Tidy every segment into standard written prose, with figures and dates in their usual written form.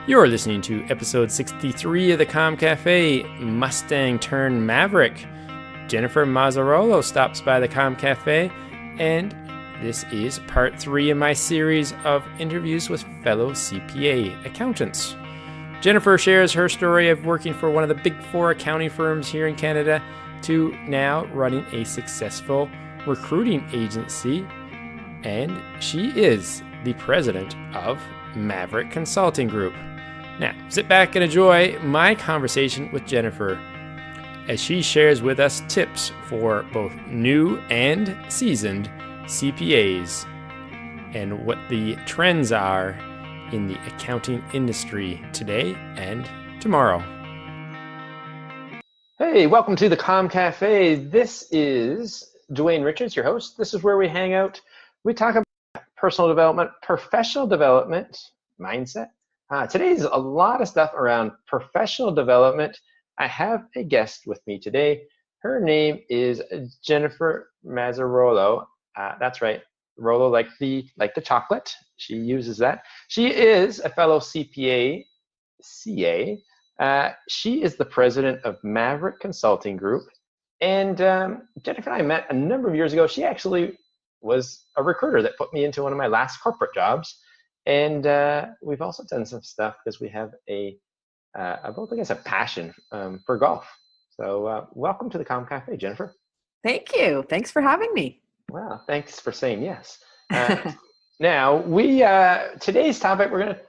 You're listening to episode 63 of the Comm Cafe, Mustang turned Maverick. Jennifer Mazzarolo stops by the Comm Cafe, and this is part 3 in my series of interviews with fellow CPA accountants. Jennifer shares her story of working for one of the big 4 accounting firms here in Canada to now running a successful recruiting agency, and she is the president of Maverick Consulting Group. Now, sit back and enjoy my conversation with Jennifer as she shares with us tips for both new and seasoned CPAs and what the trends are in the accounting industry today and tomorrow. Hey, welcome to the Comm Cafe. This is Dwayne Richards, your host. This is where we hang out. We talk about personal development, professional development, mindset. Today's a lot of stuff around professional development. I have a guest with me today. Her name is Jennifer Mazzarolo. That's right, Rolo like the chocolate. She uses that. She is a fellow CPA, CA. She is the president of Maverick Consulting Group. And Jennifer and I met a number of years ago. She actually was a recruiter that put me into one of my last corporate jobs. And we've also done some stuff because we have both, I guess, a passion for golf. So welcome to the Comm Cafe, Jennifer. Thank you. Thanks for having me. Wow, thanks for saying yes. Now, today's topic, we're going to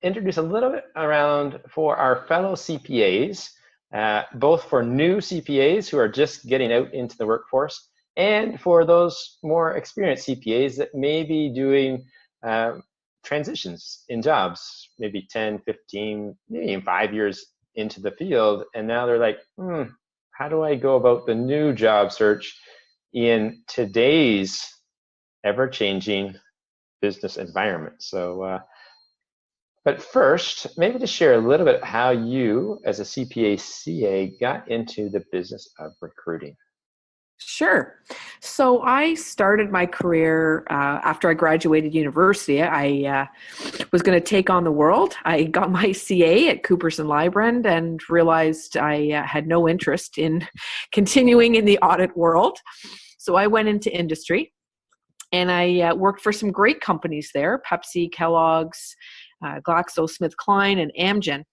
introduce a little bit around for our fellow CPAs, both for new CPAs who are just getting out into the workforce, and for those more experienced CPAs that may be doing transitions in jobs, maybe 10, 15, maybe even 5 years into the field. And now they're like, how do I go about the new job search in today's ever-changing business environment? So, but first, maybe to share a little bit how you, as a CPA CA, got into the business of recruiting. Sure. So I started my career after I graduated university. I was going to take on the world. I got my CA at Coopers & Lybrand and realized I had no interest in continuing in the audit world. So I went into industry and I worked for some great companies there, Pepsi, Kellogg's, GlaxoSmithKline, and Amgen.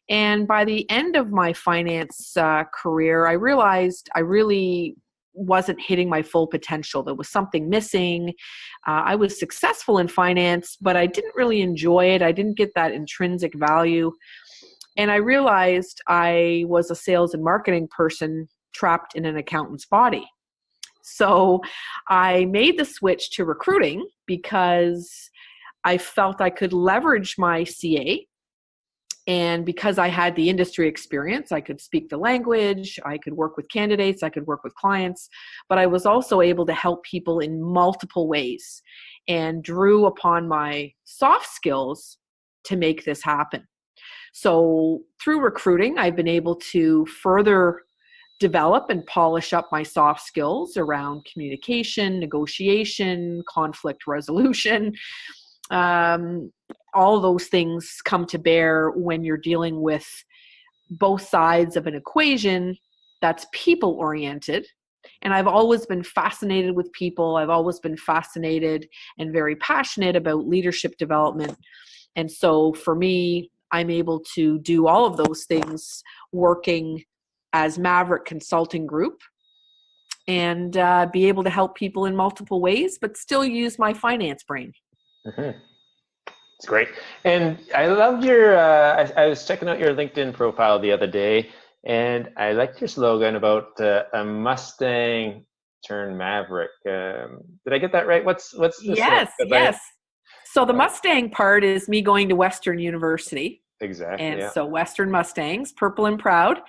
And by the end of my finance career, I realized I really wasn't hitting my full potential. There was something missing. I was successful in finance, but I didn't really enjoy it. I didn't get that intrinsic value. And I realized I was a sales and marketing person trapped in an accountant's body. So I made the switch to recruiting because I felt I could leverage my CA. And because I had the industry experience, I could speak the language, I could work with candidates, I could work with clients, but I was also able to help people in multiple ways and drew upon my soft skills to make this happen. So through recruiting, I've been able to further develop and polish up my soft skills around communication, negotiation, conflict resolution. All those things come to bear when you're dealing with both sides of an equation that's people-oriented. And I've always been fascinated with people. I've always been fascinated and very passionate about leadership development. And so for me, I'm able to do all of those things working as Maverick Consulting Group and be able to help people in multiple ways, but still use my finance brain. Mm-hmm. It's great. And I loved your, I was checking out your LinkedIn profile the other day, and I liked your slogan about a Mustang turned Maverick. Did I get that right? What's this? Yes. So the Mustang part is me going to Western University. Exactly. And so Western Mustangs, purple and proud.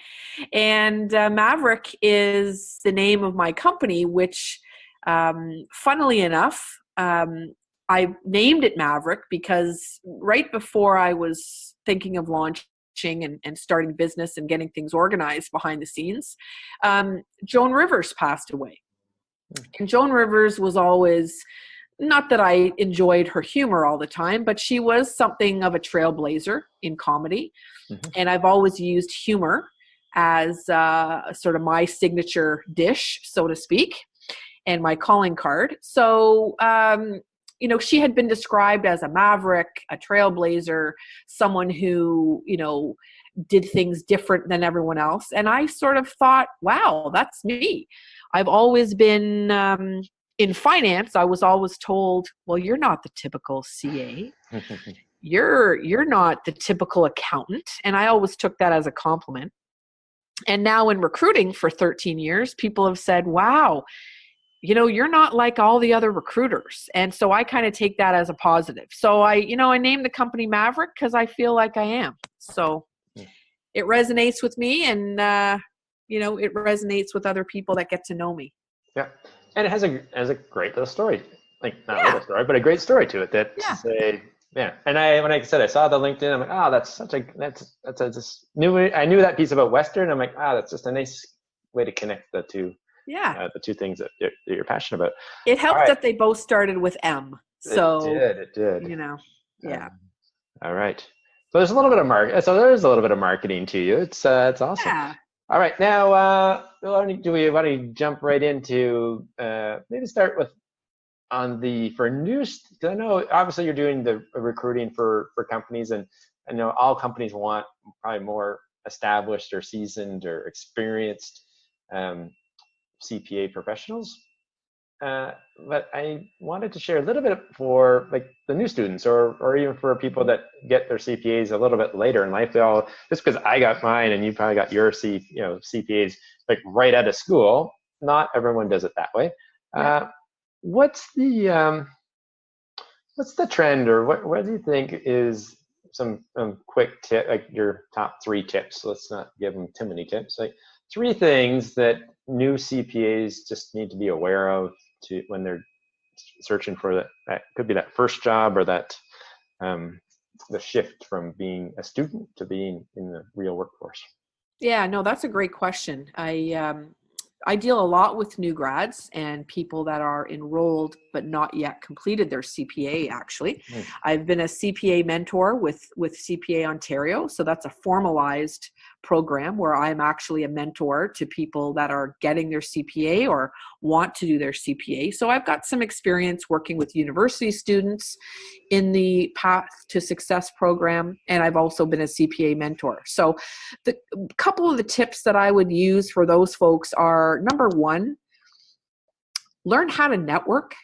And Maverick is the name of my company, which funnily enough, I named it Maverick because right before I was thinking of launching and starting business and getting things organized behind the scenes, Joan Rivers passed away. And Joan Rivers was always not that I enjoyed her humor all the time, but she was something of a trailblazer in comedy. Mhm. And I've always used humor as sort of my signature dish, so to speak, and my calling card. So, she had been described as a maverick, a trailblazer, someone who, did things different than everyone else. And I sort of thought, wow, that's me. I've always been in finance. I was always told, well, you're not the typical CA. You're not the typical accountant. And I always took that as a compliment. And now in recruiting for 13 years, people have said, wow, you're not like all the other recruiters. And so I kind of take that as a positive. So I named the company Maverick because I feel like I am. So it resonates with me, and, it resonates with other people that get to know me. Yeah. And it has a great little story, like not a Yeah. little story, but a great story to it that Yeah. say, yeah. And when I said, I saw the LinkedIn, I'm like, oh, I knew that piece about Western. I'm like, that's just a nice way to connect the two. Yeah. The two things that you're passionate about. It helped right. that they both started with M. So it did. Yeah. All right. So there's a little bit of marketing to you. It's awesome. Yeah. All right. Now, why don't you jump right into maybe start with for news? I know obviously you're doing the recruiting for companies, and I know all companies want probably more established or seasoned or experienced CPA professionals. But I wanted to share a little bit for like the new students or even for people that get their CPAs a little bit later in life. Just because I got mine and you probably got your CPAs like right out of school. Not everyone does it that way. Yeah. What's the trend, or what do you think is some quick tip, like your top 3 tips? Let's not give them too many tips. Like 3 things that new CPAs just need to be aware of when they're searching for that could be that first job, or that the shift from being a student to being in the real workforce. Yeah, no, that's a great question. I deal a lot with new grads and people that are enrolled but not yet completed their CPA, actually. I've been a CPA mentor with CPA Ontario. So that's a formalized program where I'm actually a mentor to people that are getting their CPA or want to do their CPA. So I've got some experience working with university students in the Path to Success program, and I've also been a CPA mentor. So the couple of the tips that I would use for those folks are, number 1, learn how to network.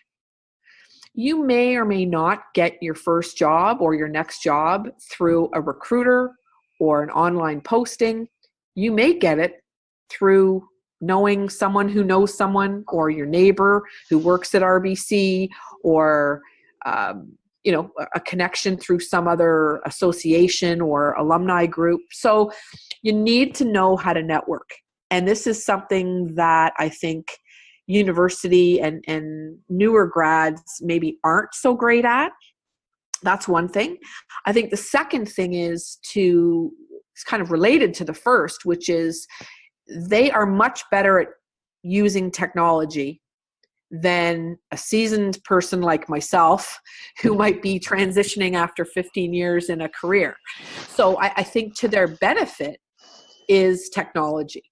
You may or may not get your first job or your next job through a recruiter or an online posting. You may get it through knowing someone who knows someone, or your neighbor who works at RBC, or a connection through some other association or alumni group. So you need to know how to network. And this is something that I think university and newer grads maybe aren't so great at. That's one thing. I think the second thing is it's kind of related to the first, which is they are much better at using technology than a seasoned person like myself who might be transitioning after 15 years in a career. So I think to their benefit is technology.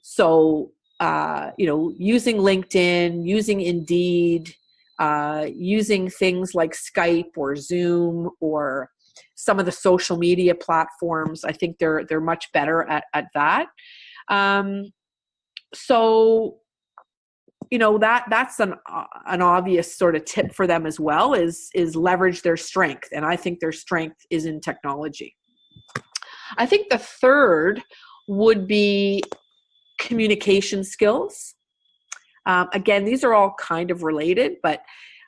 So, using LinkedIn, using Indeed, using things like Skype or Zoom or some of the social media platforms, I think they're much better at that. So, that's an obvious sort of tip for them as well, is leverage their strength. And I think their strength is in technology. I think the third would be communication skills. Again, these are all kind of related, but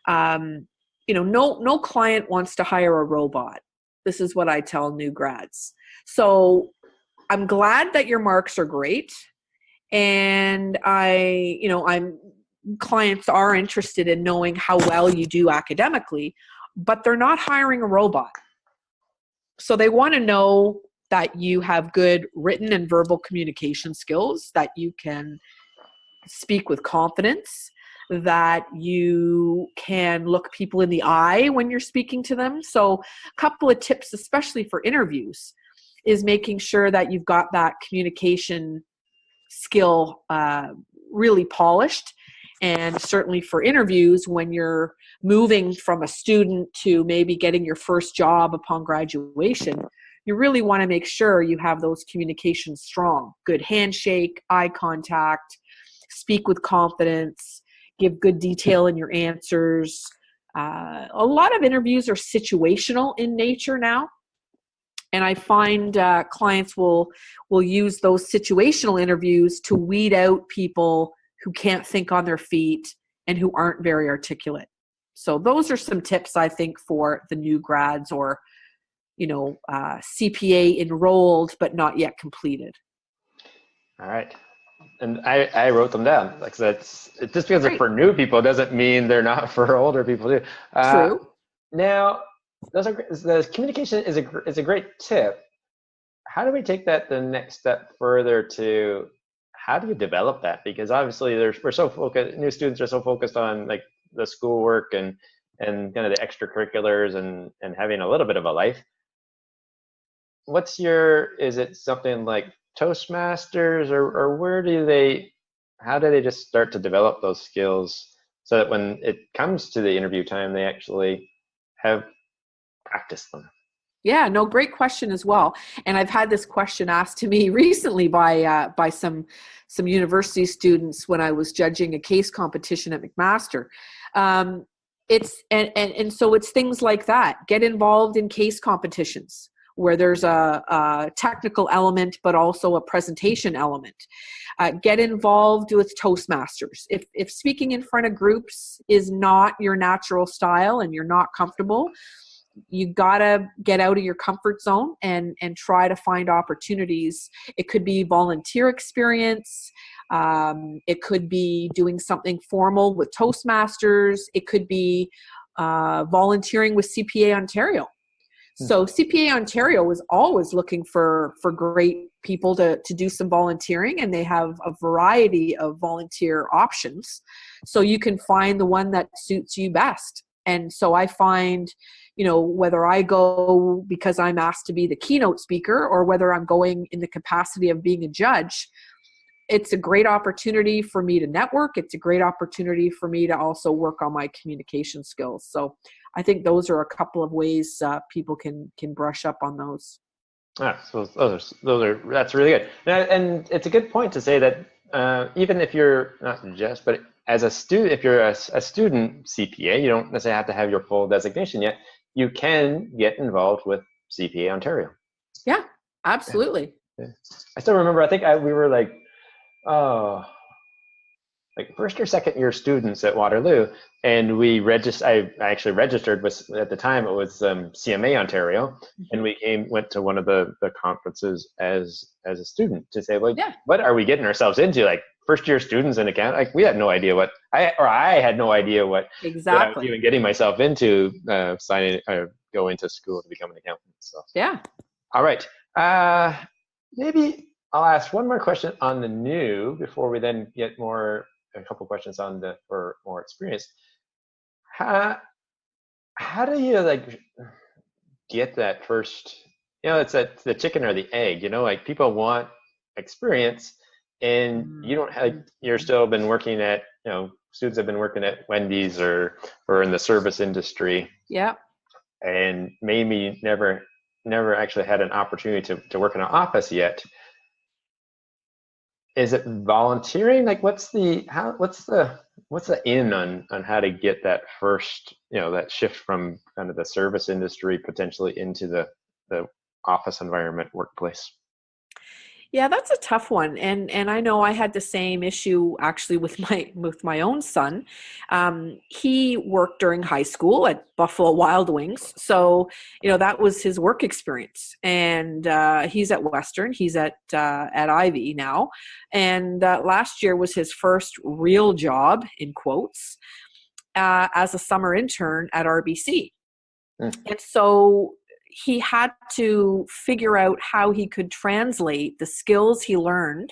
no client wants to hire a robot. This is what I tell new grads. So I'm glad that your marks are great. And clients are interested in knowing how well you do academically, but they're not hiring a robot. So they want to know that you have good written and verbal communication skills, that you can speak with confidence, that you can look people in the eye when you're speaking to them. So a couple of tips, especially for interviews, is making sure that you've got that communication skill really polished. And certainly for interviews, when you're moving from a student to maybe getting your first job upon graduation, you really want to make sure you have those communications strong. Good handshake, eye contact, speak with confidence, give good detail in your answers. A lot of interviews are situational in nature now. And I find clients will use those situational interviews to weed out people who can't think on their feet and who aren't very articulate. So those are some tips, I think, for the new grads or, CPA enrolled but not yet completed. All right. And I wrote them down. Like just because they're Great. for new people doesn't mean they're not for older people too. True. Now, the communication is a great tip. How do we take that the next step further to how do you develop that? Because obviously we're so focused, new students are so focused on like the schoolwork and kind of the extracurriculars and having a little bit of a life. Is it something like Toastmasters or how do they just start to develop those skills so that when it comes to the interview time, they actually have practiced them? Yeah, no, great question as well. And I've had this question asked to me recently by some university students when I was judging a case competition at McMaster. So it's things like that. Get involved in case competitions where there's a technical element, but also a presentation element. Get involved with Toastmasters. If speaking in front of groups is not your natural style and you're not comfortable, you gotta get out of your comfort zone and try to find opportunities. It could be volunteer experience. It could be doing something formal with Toastmasters. It could be volunteering with CPA Ontario. So CPA Ontario is always looking for great people to do some volunteering, and they have a variety of volunteer options. So you can find the one that suits you best. And so I find, whether I go because I'm asked to be the keynote speaker or whether I'm going in the capacity of being a judge, it's a great opportunity for me to network. It's a great opportunity for me to also work on my communication skills. So I think those are a couple of ways people can brush up on those. So that's really good. And it's a good point to say that even if you're not just, but as a student, if you're a student CPA, you don't necessarily have to have your full designation yet. You can get involved with CPA Ontario. Yeah, absolutely. Yeah. I still remember, I think we were like first or second year students at Waterloo, and I actually registered with, at the time it was CMA Ontario, and we went to one of the conferences as a student to say, like, what are we getting ourselves into? Like, first year students in account, like we had no idea what I had no idea what exactly I was even getting myself into, going to school to become an accountant. So yeah. All right. Maybe I'll ask one more question on the new before we then get a couple questions on for more experience. How do you get that first, it's the chicken or the egg, like people want experience and you don't have, you're still been working at, students have been working at Wendy's or in the service industry. Yeah. And maybe never actually had an opportunity to work in an office yet. Is it volunteering? Like what's the in on how to get that first, that shift from kind of the service industry potentially into the office environment workplace? Yeah, that's a tough one. And I know I had the same issue actually with my own son. He worked during high school at Buffalo Wild Wings. So, that was his work experience. And he's at Western, he's at Ivy now. And last year was his first real job, in quotes, as a summer intern at RBC. And so he had to figure out how he could translate the skills he learned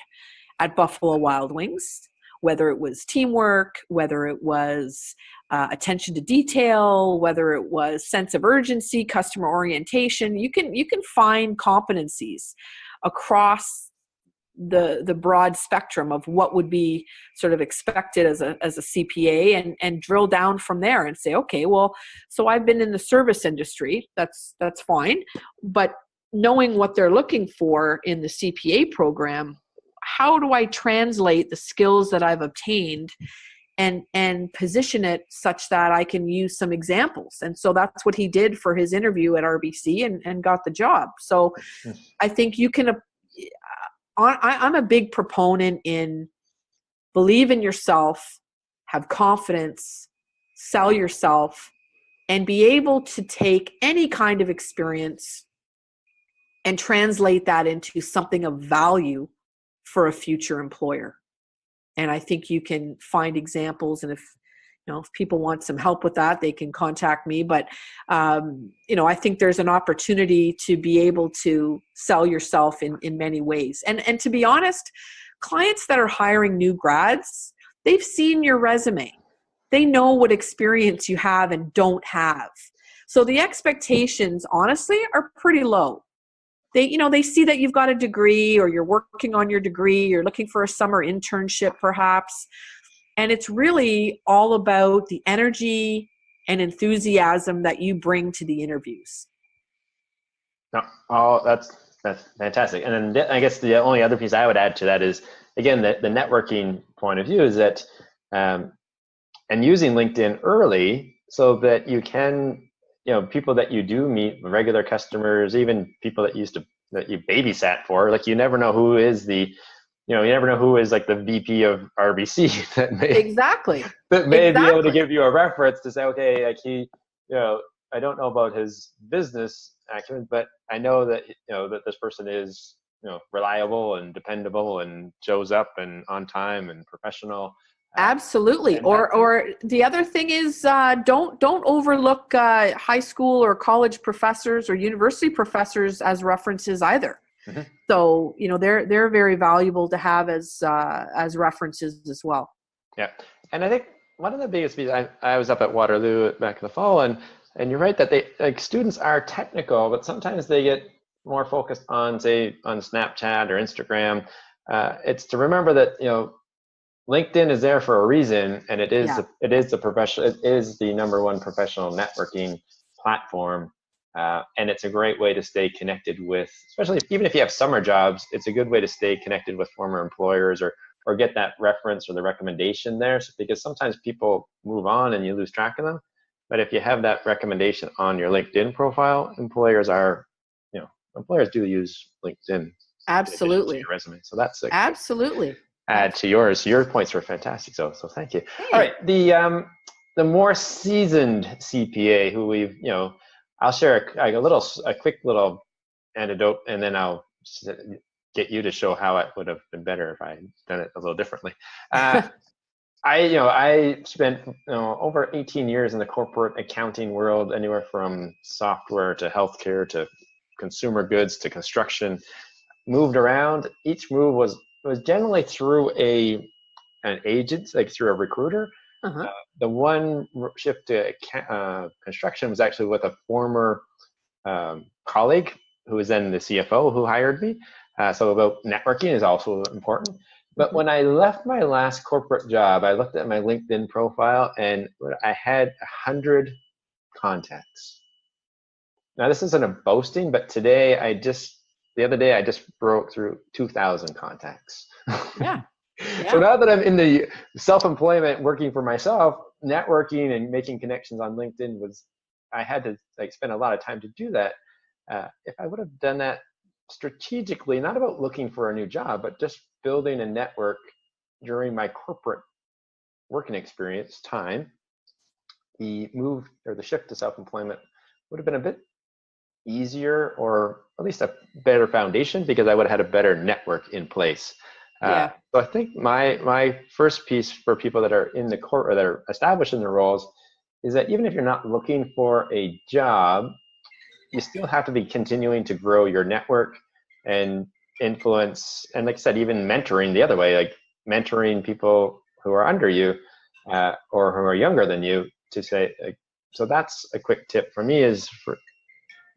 at Buffalo Wild Wings whether it was teamwork, whether it was attention to detail, whether it was sense of urgency, customer orientation. You can find competencies across the broad spectrum of what would be sort of expected as a CPA, and drill down from there and say, okay, well, so I've been in the service industry. That's fine. But knowing what they're looking for in the CPA program, how do I translate the skills that I've obtained and position it such that I can use some examples? And so that's what he did for his interview at RBC and got the job. So I think you can, I'm a big proponent in believe in yourself, have confidence, sell yourself, and be able to take any kind of experience and translate that into something of value for a future employer. And I think you can find examples, and if people want some help with that, they can contact me. But I think there's an opportunity to be able to sell yourself in many ways. And to be honest, clients that are hiring new grads, they've seen your resume. They know what experience you have and don't have. So the expectations, honestly, are pretty low. They see that you've got a degree, or you're working on your degree, you're looking for a summer internship perhaps. And it's really all about the energy and enthusiasm that you bring to the interviews. No, that's fantastic. And then I guess the only other piece I would add to that is, again, the networking point of view is that, and using LinkedIn early so that you can, people that you do meet, regular customers, even people that you babysat for, like, you never know who is the, you never know who is like the VP of RBC that may be able to give you a reference to say, okay, like I don't know about his business acumen, but I know that, that this person is, reliable and dependable and shows up and on time and professional. Absolutely. Or the other thing is, don't overlook high school or college professors or university professors as references either. Mm-hmm. So, they're very valuable to have as references as well. Yeah. And I think one of the biggest pieces, I was up at Waterloo back in the fall, and you're right that students are technical, but sometimes they get more focused on, say, on Snapchat or Instagram. It's to remember that, LinkedIn is there for a reason, and it is the number one professional networking platform, and it's a great way to stay connected with, especially even if you have summer jobs, it's a good way to stay connected with former employers or get that reference or the recommendation there, because sometimes people move on and you lose track of them. But if you have that recommendation on your LinkedIn profile, employers do use LinkedIn. Absolutely. To your resume, so that's absolutely. Add to yours. Your points were fantastic, so thank you. Hey. All right, the more seasoned CPA who we've, I'll share a quick little anecdote, and then I'll get you to show how it would have been better if I had done it a little differently. I spent over 18 years in the corporate accounting world, anywhere from software to healthcare to consumer goods to construction. Moved around. Each move was generally through an agent, like through a recruiter. Uh-huh. The one shift to construction was actually with a former colleague who was then the CFO who hired me. So about networking is also important. But when I left my last corporate job, I looked at my LinkedIn profile and I had 100 contacts. Now, this isn't a boasting, but the other day I just broke through 2,000 contacts. Yeah. So now that I'm in the self-employment, working for myself, networking and making connections on LinkedIn I had to spend a lot of time to do that. If I would have done that strategically, not about looking for a new job, but just building a network during my corporate working experience time, the move or the shift to self-employment would have been a bit easier, or at least a better foundation, because I would have had a better network in place. So I think my first piece for people that are in the court or that are established in their roles is that even if you're not looking for a job, you still have to be continuing to grow your network and influence, and like I said, even mentoring the other way, like mentoring people who are under you or who are younger than you to say, so that's a quick tip for me is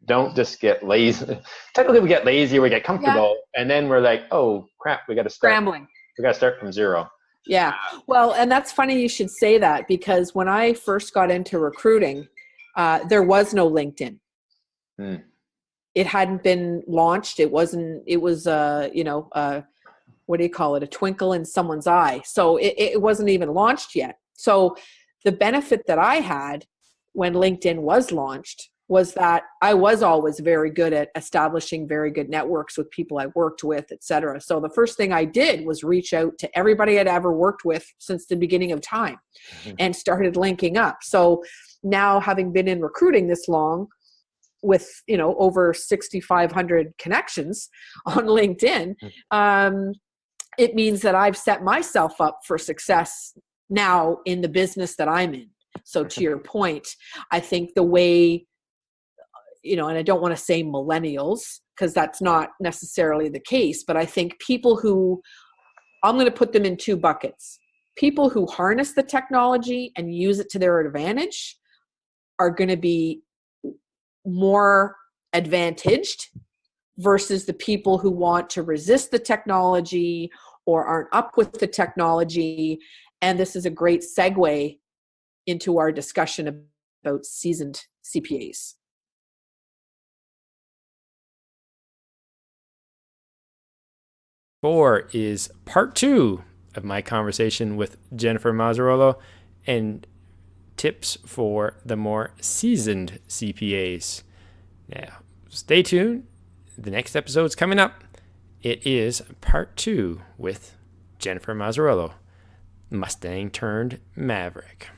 don't just get lazy. Technically we get lazy, we get comfortable, and then we're like, oh crap, we got to start. Scrambling. We got to start from zero. Yeah. Well, and that's funny you should say that, because when I first got into recruiting, there was no LinkedIn. It hadn't been launched. It was, what do you call it? A twinkle in someone's eye. So it wasn't even launched yet. So the benefit that I had when LinkedIn was launched was that I was always very good at establishing very good networks with people I worked with, et cetera. So the first thing I did was reach out to everybody I'd ever worked with since the beginning of time and started linking up. So now, having been in recruiting this long with, over 6,500 connections on LinkedIn, it means that I've set myself up for success now in the business that I'm in. So to your point, I think the way, and I don't want to say millennials, because that's not necessarily the case, but I think people who, I'm going to put them in two buckets. People who harness the technology and use it to their advantage are going to be more advantaged versus the people who want to resist the technology or aren't up with the technology. And this is a great segue into our discussion about seasoned CPAs. Four is part 2 of my conversation with Jennifer Mazzarolo and tips for the more seasoned CPAs. Now, stay tuned. The next episode's coming up. It is part 2 with Jennifer Mazzarolo, Mustang turned Maverick.